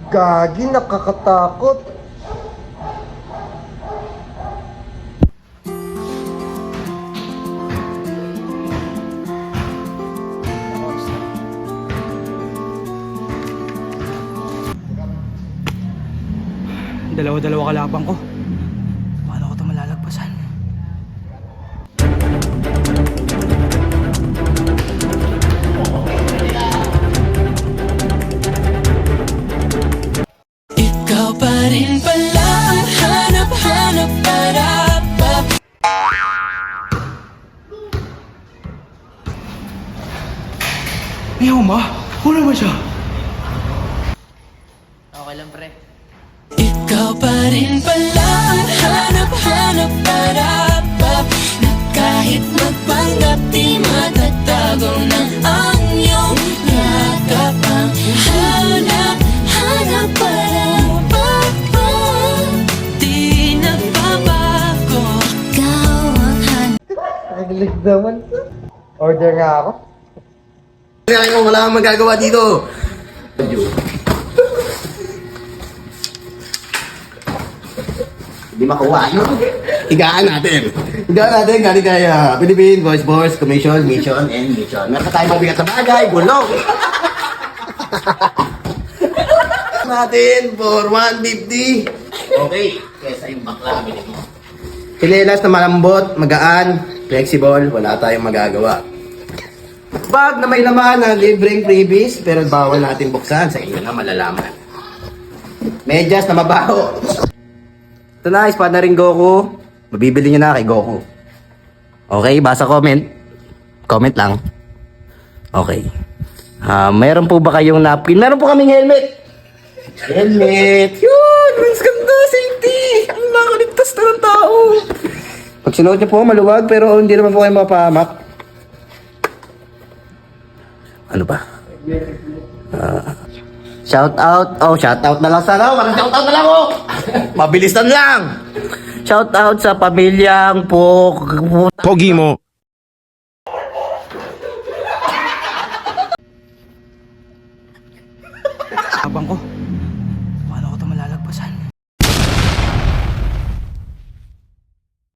Gagi, nakakatakot. Dalawa-dalawa kalapang ko. Paano ko ito malalagpasan? Ikaw pa rin pala ang hanap-hanap para pa. Miyaw ma? Wala ba siya? Okay lang, pre. Ikaw pa rin pala ang hanap-hanap para pa. Na kahit magpanggap di matatago ng ang iyong yakap. Ang hanap-hanap para pa. Di nagbabago. Ikaw ang hanap. Naglig naman. Order nga ako. Kaya ko wala kang magagawa dito. Hindi makuha, no? Higaan natin. Higaan natin galing kay Philippine Voice Boards Commission, Mission, and Mission. Meron tayong mabigat na bagay, bulong. Natin for 150. Okay. Kesa yung bakla, bilhin mo. Silelas na malambot, magaan, flexible, wala tayong magagawa. Bag na may laman na libreng freebies, pero bawal natin buksan. Sa inyo na malalaman. Medyas na mabaho. Ito na, spot na rin Goku. Mabibili nyo na kay Goku. Okay, basa comment. Comment lang. Okay. Meron po ba kayong napkin? Meron po kaming helmet. Helmet. Yun! Mas ganda, safety. Ang nakaligtas na ng tao. Pag sinuot nyo po, maluwag, pero hindi naman po kayo mapahamak. Ano ba? Shout out. Oh, shout out na lang sana. Parang shout out na lang ako. Mabilisan lang. Shout out sa pamilyang Pogi mo. Abang ko.